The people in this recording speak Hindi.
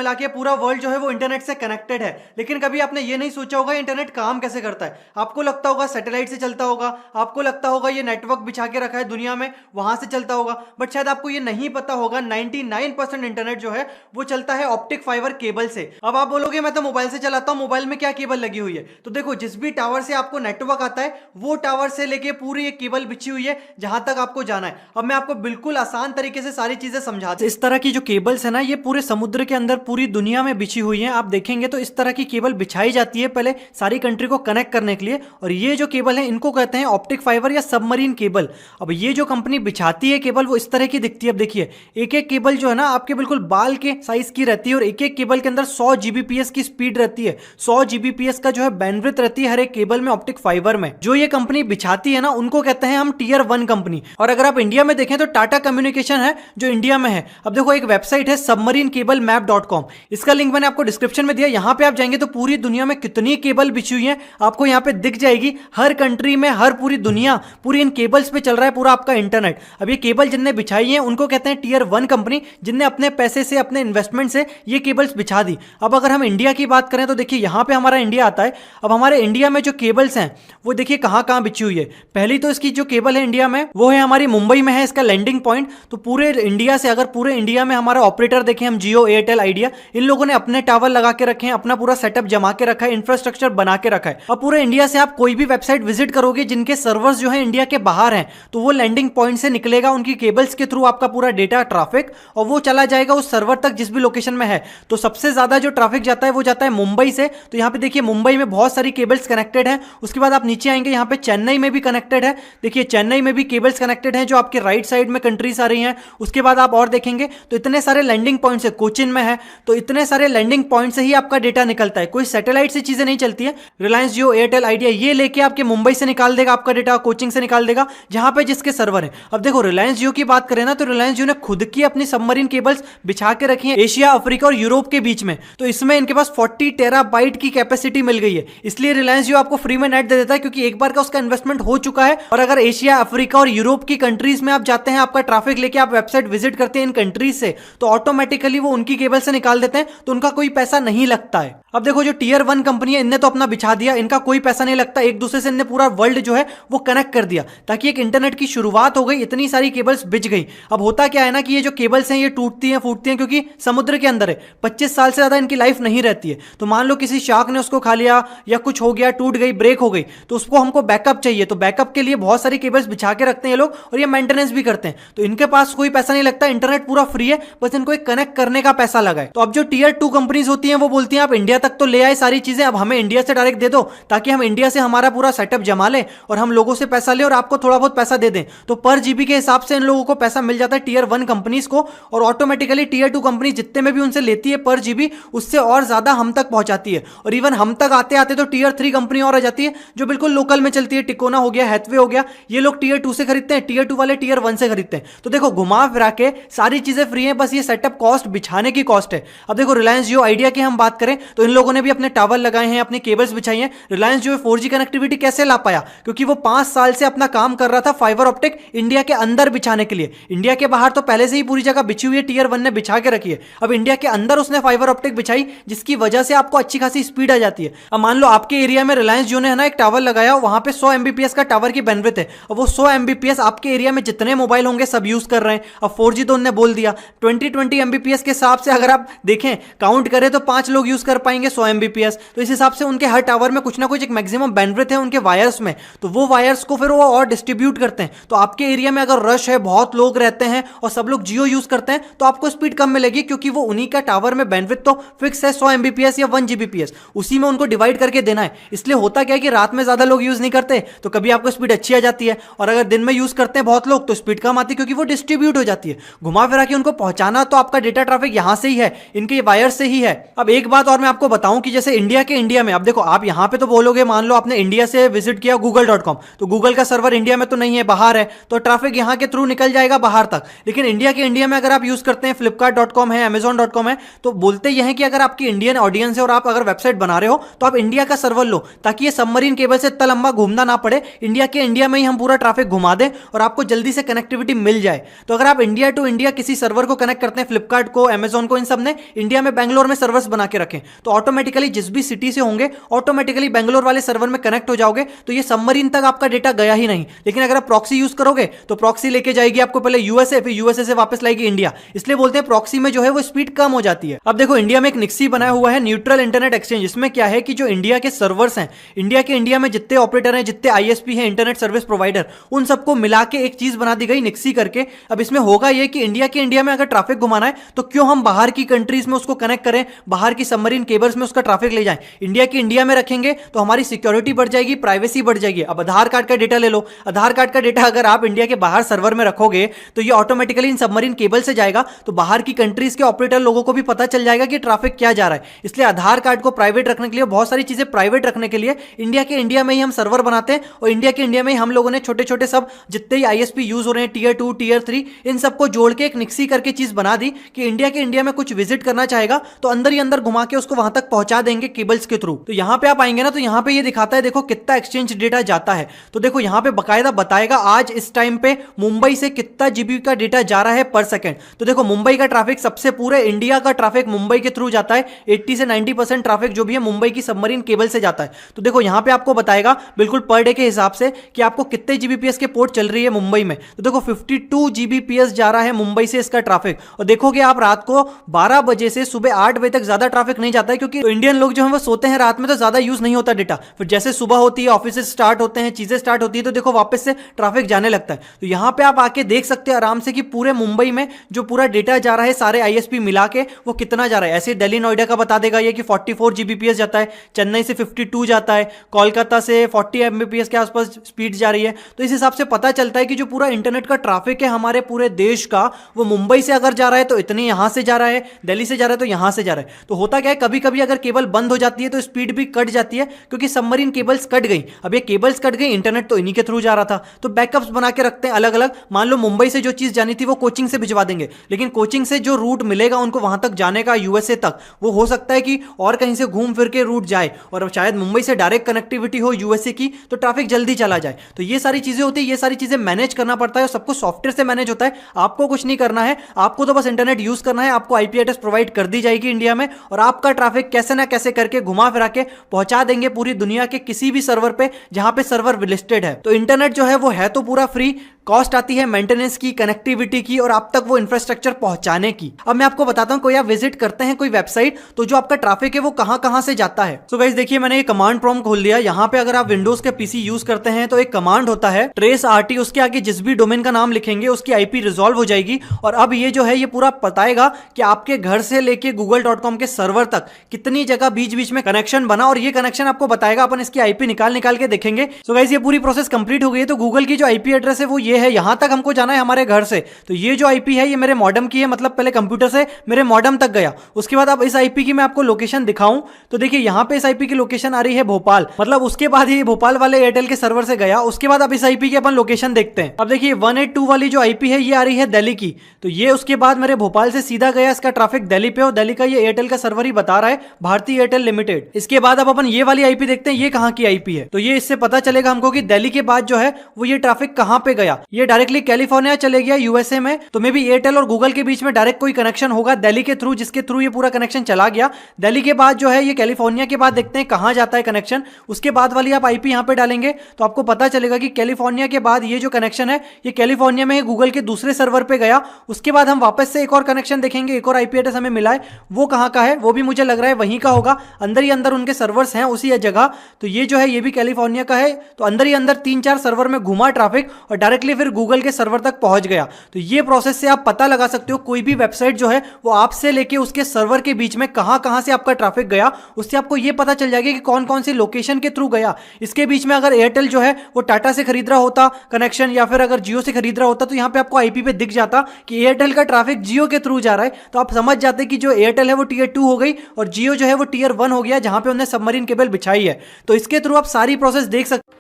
मिला के पूरा वर्ल्ड जो है वो इंटरनेट से कनेक्टेड है, लेकिन कभी आपने ये नहीं सोचा होगा इंटरनेट काम कैसे करता है। आपको लगता होगा सैटेलाइट से चलता होगा, आपको लगता होगा ये नेटवर्क बिछा के रखा है दुनिया में वहां से चलता होगा, बट शायद आपको ये नहीं पता होगा 99% इंटरनेट जो है वो चलता है ऑप्टिक फाइबर केबल से। अब आप बोलोगे मैं तो मोबाइल से चलाता हूं, मोबाइल में क्या केबल लगी हुई है? तो देखो, जिस भी टावर से आपको नेटवर्क आता है वो टावर से लेके पूरी एक केबल बिछी हुई है जहां तक आपको जाना है। अब मैं आपको बिल्कुल आसान तरीके से सारी चीजें समझा दूं। इस तरह की जो केबल्स है ना, ये पूरे समुद्र के अंदर पूरी दुनिया में बिछी हुई है। आप देखेंगे तो इस तरह की केबल बिछाई जाती है पहले सारी कंट्री को कनेक्ट करने के लिए, और ये जो केबल है इनको कहते हैं ऑप्टिक फाइबर या सबमरीन केबल। अब ये जो कंपनी बिछाती है केबल वो इस तरह की दिखती है। अब देखिए, एक एक केबल जो है ना आपके बिल्कुल बाल के साइज की रहती है, और एक एक केबल के अंदर 100 जीबीपीएस की स्पीड रहती है, 100 जीबीपीएस का जो है बैंडविड्थ रहती है हर एक केबल में ऑप्टिक फाइबर में। जो ये कंपनी बिछाती है ना उनको कहते हैं हम टियर 1 कंपनी। और अगर आप इंडिया में देखें तो टाटा कम्युनिकेशन है जो इंडिया में है। अब देखो, एक वेबसाइट है submarinecablmap.com, इसका लिंक मैंने आपको डिस्क्रिप्शन में दिया। यहां पे आप जाएंगे तो पूरी दुनिया में कितनी केबल बिछी हुई है आपको यहां पे दिख जाएगी। हर कंट्री में, हर पूरी दुनिया, पूरी इन केबल्स पे चल रहा है पूरा आपका इंटरनेट। अब ये केबल जिनने बिछाई है उनको कहते हैं टियर 1 कंपनी, जिनने अपने पैसे से, अपने इन्वेस्टमेंट से ये केबल्स बिछा दी। अब अगर हम इंडिया की बात करें तो देखिए यहां पे हमारा इंडिया आता है। अब हमारे इंडिया में जो केबल्स हैं वो देखिए कहां कहां बिछी हुई है। पहली तो इसकी जो केबल है इंडिया में वो है हमारी मुंबई में है, इसका लैंडिंग पॉइंट। तो पूरे इंडिया से, अगर पूरे इंडिया में हमारा ऑपरेटर देखें हम, जियो, एयरटेल, आइडिया, इन लोगों ने अपने टावर लगा के रखे हैं, अपना पूरा सेटअप जमा के रखा है, इंफ्रास्ट्रक्चर बना के रखा है। अब पूरे इंडिया से आप कोई भी वेबसाइट विजिट करोगे जिनके सर्वर्स जो है इंडिया के बाहर हैं, तो वो लैंडिंग पॉइंट से निकलेगा उनकी केबल्स के थ्रू आपका पूरा डेटा ट्रैफिक, और वो चला जाएगा उस सर्वर तक जिस भी लोकेशन में है। तो सबसे ज्यादा जो ट्रैफिक जाता है वो जाता है मुंबई से। तो यहाँ पे देखिए मुंबई में बहुत सारी केबल्स कनेक्टेड हैं। उसके बाद आप नीचे आएंगे, यहाँ पे चेन्नई में भी कनेक्टेड है। देखिए चेन्नई में भी केबल्स कनेक्टेड हैं जो आपके राइट साइड में कंट्रीज आ रही हैं। उसके बाद आप और देखेंगे तो इतने सारे लैंडिंग पॉइंट्स है, कोचिन में है, तो इतने सारे लैंडिंग पॉइंट से ही आपका डेटा निकलता है। कोई सैटेलाइट से चीजें नहीं चलती है। रिलायंस जियो, एयरटेल, आइडिया ये लेके आपके मुंबई से निकाल देगा आपका डेटा, कोचिंग से निकाल देगा जहां पे जिसके सर्वर है। अब देखो रिलायंस जियो की बात करें ना, तो रिलायंस जियो ने खुद की अपनी सबमरीन केबल्स बिछा के रखी है एशिया, अफ्रीका और यूरोप के बीच में। तो इसमें इनके पास 40 टेराबाइट की कैपेसिटी मिल गई है। इसलिए रिलायंस जियो आपको फ्री में नेट दे देता है, क्योंकि एक बार का उसका इन्वेस्टमेंट हो चुका है। और अगर एशिया, अफ्रीका और यूरोप की कंट्रीज में आप जाते हैं, आपका ट्रैफिक लेके आप वेबसाइट विजिट करते हैं इन कंट्रीज से, तो ऑटोमेटिकली वो उनकी केबल से निकाल देते हैं, तो उनका कोई पैसा नहीं लगता है। अब देखो, जो टियर 1 कंपनी है इनने तो अपना बिछा दिया, इनका कोई पैसा नहीं लगता। एक दूसरे से इनने पूरा वर्ल्ड जो है वो कनेक्ट कर दिया, ताकि एक इंटरनेट की शुरुआत हो गई। इतनी सारी केबल्स बिछ गई। अब होता क्या है ना कि ये जो केबल्स हैं ये टूटती हैं, फूटती हैं, क्योंकि समुद्र के अंदर है। 25 साल से ज्यादा इनकी लाइफ नहीं रहती है। तो मान लो किसी शार्क ने उसको खा लिया या कुछ हो गया, टूट गई, ब्रेक हो गई, तो उसको हमको बैकअप चाहिए। तो बैकअप के लिए बहुत सारी केबल्स बिछा के रखते हैं ये लोग, और ये मेंटेनेंस भी करते हैं। तो इनके पास कोई पैसा नहीं लगता, इंटरनेट पूरा फ्री है, बस इनको एक कनेक्ट करने का पैसा लगा है। तो अब जो टियर 2 कंपनीज होती हैं वो बोलती हैं आप इंडिया तक तो ले आए सारी चीजें, अब हमें इंडिया से डायरेक्ट दे दो, ताकि हम इंडिया से हमारा पूरा सेटअप जमा लें और हम लोगों से पैसा ले और आपको थोड़ा बहुत पैसा दे दें। तो पर जीबी के हिसाब से इन लोगों को पैसा मिल जाता है टियर 1 कंपनीज को, और ऑटोमेटिकली टियर 2 कंपनी जितने में भी उनसे लेती है पर जीबी, उससे और ज्यादा हम तक पहुंचाती है। और इवन हम तक आते आते तो टियर 3 कंपनी और आ जाती है जो बिल्कुल लोकल में चलती है। टिकोना हो गया, हैथवे हो गया, ये लोग टियर 2 से खरीदते हैं, टियर 2 वाले टियर 1 से खरीदते हैं। तो देखो घुमा फिरा के सारी चीजें फ्री है, बस ये सेटअप कॉस्ट, बिछाने की कॉस्ट है। अब देखो रिलायंस जियो, आइडिया की हम बात करें तो इन लोगों ने भी अपने टावर लगाए हैं, अपनी केबल्स बिछाई हैं। रिलायंस जियो 4G कनेक्टिविटी कैसे ला पाया? क्योंकि वो 5 साल से अपना काम कर रहा था फाइबर ऑप्टिक इंडिया के अंदर बिछाने के लिए। इंडिया के बाहर तो पहले से ही पूरी जगह बिछी हुई है, टियर 1 ने बिछा के रखी है। अब इंडिया के अंदर उसने फाइबर ऑप्टिक बिछाई, जिसकी वजह से आपको अच्छी खासी स्पीड आ जाती है। अब मान लो आपके एरिया में रिलायंस जियो ने है ना एक टावर लगाया, वहां पे 100 Mbps का टावर की बैंडविड्थ है। अब वो 100 Mbps आपके एरिया में जितने मोबाइल होंगे सब यूज कर रहे हैं। अब 4G तो उन्होंने बोल दिया, 20 Mbps के हिसाब से अगर आप देखें, काउंट करें तो 5 लोग यूज कर पाएंगे 100 Mbps। तो इस हिसाब से उनके हर टावर में कुछ ना कुछ एक मैक्सिमम बैंडविड्थ है उनके वायर्स में। तो वो वायर्स को फिर वो और डिस्ट्रीब्यूट करते हैं। तो आपके एरिया में अगर रश है, बहुत लोग रहते हैं और सब लोग जियो यूज करते हैं, तो आपको स्पीड कम मिलेगी, क्योंकि वो उन्हीं का टावर में बैंडविड्थ तो फिक्स है 100 Mbps या 1 Gbps, उसी में उनको डिवाइड करके देना है। इसलिए होता क्या है कि रात में ज्यादा लोग यूज नहीं करते, तो कभी आपको स्पीड अच्छी आ जाती है, और अगर दिन में यूज करते हैं बहुत लोग तो स्पीड कम आती है, क्योंकि वो डिस्ट्रीब्यूट हो जाती है। घुमा फिरा के उनको पहुंचाना तो आपका डेटा ट्रैफिक यहां से ही है, इनके वायर से ही है। अब एक बात और मैं आपको बताऊं कि जैसे इंडिया में, अब देखो आप यहां पे तो बोलोगे, मान लो आपने इंडिया से विजिट किया google.com, तो गूगल का सर्वर इंडिया में तो नहीं है, बाहर है, तो ट्रैफिक यहां के थ्रू निकल जाएगा बाहर तक। लेकिन इंडिया में अगर आप यूज करते हैं flipkart.com है, amazon.com है, तो बोलते यह है कि अगर आपकी इंडियन ऑडियंस है और आप अगर वेबसाइट बना रहे हो तो आप इंडिया का सर्वर लो, ताकि ये सबमरीन केबल से इतना लंबा घूमना ना पड़े। इंडिया में ही हम पूरा ट्रैफिक घुमा दें और आपको जल्दी से कनेक्टिविटी मिल जाए। तो अगर आप इंडिया टू इंडिया किसी सर्वर को कनेक्ट करते हैं, फ्लिपकार्ट को, अमेजॉन को, इन सब ने, उन्होंने इंडिया में बैंगलोर में सर्वर्स बना के रखे, तो ऑटोमेटिकली जिस भी सिटी से होंगे ऑटोमेटिकली बैंगलोर वाले सर्वर में कनेक्ट हो जाओगे, तो ये सबमरीन तक आपका डेटा गया ही नहीं। लेकिन अगर आप प्रॉक्सी यूज करोगे तो प्रॉक्सी लेके जाएगी आपको पहले यूएसए, फिर यूएसए से वापस लाएगी इंडिया, इसलिए बोलते हैं प्रॉक्सी में जो है वो स्पीड कम हो जाती है। अब देखो इंडिया में एक निक्सी बनाया हुआ है, न्यूट्रल इंटरनेट एक्सचेंज। इसमें क्या है कि जो इंडिया के सर्वर्स हैं, इंडिया में जितने ऑपरेटर हैं, जितने आईएसपी हैं, इंटरनेट सर्विस प्रोवाइडर, उन सबको मिला के एक चीज बना दी गई निक्सी करके। अब इसमें होगा ये कि इंडिया में अगर ट्रैफिक घुमाना है तो क्यों हम बाहर की कंट्रीज में उसको कनेक्ट करें, बाहर की सबमरीन केबल्स में उसका ट्रैफिक ले जाएं। इंडिया में रखेंगे तो हमारी सिक्योरिटी बढ़ जाएगी, प्राइवेसी बढ़ जाएगी। अब आधार कार्ड का डेटा ले लो, आधार कार्ड का डेटा अगर आप इंडिया के बाहर सर्वर में रखोगे तो ये ऑटोमेटिकली इन सबमरीन केबल से जाएगा, तो बाहर की कंट्रीज के ऑपरेटर लोगों को भी पता चल जाएगा कि ट्रैफिक क्या जा रहा है। इसलिए आधार कार्ड को प्राइवेट रखने के लिए, बहुत सारी चीजें प्राइवेट रखने के लिए इंडिया में ही हम सर्वर बनाते हैं, और इंडिया में ही हम लोगों ने छोटे छोटे सब जितने ही आईएसपी यूज हो रहे हैं, टियर 2 टियर 3, इन सबको जोड़ के एक निक्सी करके चीज बना दी कि इंडिया में कुछ विजिट करना चाहेगा तो अंदर ही अंदर घुमा के उसको वहां तक पहुंचा देंगे केबल्स के थ्रू। तो यहां पे आप आएंगे ना, तो यहां पे ये दिखाता है देखो कितना एक्सचेंज डेटा जाता है। तो देखो यहां पे बकायदा बताएगा आज इस टाइम पे मुंबई से कितना जीबी का डेटा जा रहा है पर सेकंड। तो देखो मुंबई का ट्रैफिक, सबसे पूरे इंडिया का ट्रैफिक मुंबई के थ्रू जाता है। 80 से 90% ट्रैफिक जो भी है मुंबई की सबमरीन केबल से जाता है। तो देखो यहां पे आपको बताएगा बिल्कुल पर डे के हिसाब से कि आपको कितने जीबीपीएस के पोर्ट चल रही है मुंबई में। तो देखो 52 जीबीपीएस जा रहा है मुंबई से इसका ट्रैफिक। और देखोगे आप रात को 12 बजे से सुबह 8 बजे तक ज्यादा ट्रैफिक नहीं जाता है, क्योंकि इंडियन लोग जो है वो सोते हैं रात में, तो ज्यादा यूज नहीं होता डेटा। फिर जैसे सुबह होती है, ऑफिस स्टार्ट होते हैं, चीजें स्टार्ट होती है, तो देखो वापस से ट्रैफिक जाने लगता है। तो यहां पे आप आके देख सकते हैं आराम से कि पूरे मुंबई में जो पूरा डेटा जा रहा है सारे आईएसपी मिला के वो कितना जा रहा है। ऐसे दिल्ली नोएडा का बता देगा ये कि 44 जीबीपीएस जाता है, चेन्नई से 52 जाता है, कोलकाता से 40 एमबीपीएस के आसपास स्पीड जा रही है। तो इस हिसाब से पता चलता है कि जो पूरा इंटरनेट का ट्रैफिक है हमारे पूरे देश का, वो मुंबई से अगर जा रहा है तो इतनी यहां से जा रहा है, दिल्ली से जा रहा है तो यहां से जा रहा है। तो होता क्या है, कभी कभी अगर केबल बंद हो जाती है तो स्पीड भी कट जाती है, क्योंकि सबमरीन केबल्स कट गई। अब ये केबल्स कट गई, इंटरनेट तो इन्हीं के थ्रू जा रहा था, तो बैकअप्स बना के रखते हैं अलग अलग। मान लो मुंबई से जो चीज जानी थी वो कोचिंग से भिजवा देंगे, लेकिन कोचिंग से जो रूट मिलेगा उनको वहां तक जाने का यूएसए तक, वो हो सकता है कि और कहीं से घूम फिर के रूट जाए, और शायद मुंबई से डायरेक्ट कनेक्टिविटी हो यूएसए की, तो ट्रैफिक जल्दी चला जाए। तो ये सारी चीजें होती है, ये सारी चीजें मैनेज करना पड़ता है, और सबको सॉफ्टवेयर से मैनेज होता है। आपको कुछ नहीं करना है, आपको तो बस इंटरनेट यूज करना है, आपको आईपी एड्रेस प्रोवाइड कर दी जाएगी इंडिया में, और आपका ट्रैफिक कैसे ना कैसे करके घुमा फिरा के पहुंचा देंगे पूरी दुनिया के किसी भी सर्वर पे जहां पे सर्वर लिस्टेड है। तो इंटरनेट जो है वो है तो पूरा फ्री, कॉस्ट आती है मेंटेनेंस की, कनेक्टिविटी की, और आप तक वो इंफ्रास्ट्रक्चर पहुंचाने की। अब मैं आपको बताता हूं, कोई आप विजिट करते हैं कोई वेबसाइट, तो जो आपका ट्रैफिक है वो कहां से जाता है। सो गाइस देखिए, मैंने ये कमांड प्रॉम्प्ट खोल दिया। यहां पे अगर आप विंडोज के पीसी यूज करते हैं तो एक कमांड होता है ट्रेस आरटी, उसके आगे जिस भी डोमेन का नाम लिखेंगे उसकी आईपी रिजॉल्व हो जाएगी। और अब ये जो है ये पूरा बताएगा कि आपके घर से लेके google.com के सर्वर तक कितनी जगह बीच बीच में कनेक्शन बना, और ये कनेक्शन आपको बताएगा। अपन इसकी आईपी निकाल के देखेंगे। सो गाइस ये पूरी प्रोसेस कंप्लीट हो गई है। तो गूगल की जो आईपी एड्रेस है वो ये है, यहां तक हमको जाना है हमारे घर से। तो ये जो आईपी है ये मेरे मॉडेम की है, मतलब पहले कंप्यूटर से मेरे मॉडेम तक गया। उसके बाद अब इस आईपी की मैं आपको लोकेशन दिखाऊं तो देखिए यहां पे इस आईपी की लोकेशन आ रही है भोपाल, मतलब उसके बाद ये भोपाल वाले एयरटेल के सर्वर से गया। उसके बाद अब इस आईपी की अपन लोकेशन देखते हैं। अब देखिए 182 वाली जो आईपी है ये आ रही है दिल्ली की, तो ये उसके बाद मेरे भोपाल से सीधा गया, इसका ट्रैफिक दिल्ली पे, और दिल्ली का ये एयरटेल का सर्वर ही बता रहा है, भारतीय एयरटेल लिमिटेड। इसके बाद अब अपन ये वाली आईपी देखते हैं, ये कहां की आईपी है। तो ये इससे पता चलेगा हमको कि दिल्ली के बाद जो है वो ये ट्रैफिक कहां पे गया। ये डायरेक्टली कैलिफोर्निया चले गया यूएसए में। तो मे बी एयरटेल और गूगल के बीच में डायरेक्ट कोई कनेक्शन होगा दिल्ली के थ्रू, जिसके थ्रू ये पूरा कनेक्शन चला गया। दिल्ली के बाद जो है ये कैलिफोर्निया के बाद देखते हैं कहां जाता है कनेक्शन। उसके बाद वाली आप आईपी यहां पे डालेंगे तो आपको पता चलेगा कि कैलिफोर्निया के बाद ये जो कनेक्शन है ये कैलिफोर्निया में गूगल के दूसरे सर्वर पे गया। उसके बाद हम वापस से एक और कनेक्शन देखेंगे, एक और आईपी एड्रेस हमें मिला है, वो कहां का है, वो भी मुझे लग रहा है वहीं का होगा, अंदर ही अंदर उनके सर्वर्स हैं उसी जगह। तो ये जो है ये भी कैलिफोर्निया का है। तो अंदर ही अंदर 3-4 सर्वर में घुमा ट्रैफिक और डायरेक्टली फिर गूगल के सर्वर तक पहुंच गया। तो ये प्रोसेस से आप पता लगा सकते हो कोई भी वेबसाइट जो है वो आपसे लेके उसके सर्वर के बीच में कहां से आपका ट्रैफिक गया, उससे आपको ये पता चल जाएगा कि कौन कौन सी लोकेशन के थ्रू गया। इसके बीच में अगर एयरटेल जो है वो टाटा से खरीद रहा होता कनेक्शन, या फिर अगर जियो से खरीद रहा होता, तो यहाँ पे आपको आईपी पे दिख जाता कि एयरटेल का ट्रैफिक जियो के थ्रू जा रहा है। तो आप समझ जाते कि जो एयरटेल है वो टियर 2 हो गई और जियो जो है वो टियर 1 हो गया, जहां पे उन्होंने सबमरीन केबल बिछाई है। तो इसके थ्रू आप सारी प्रोसेस देख सकते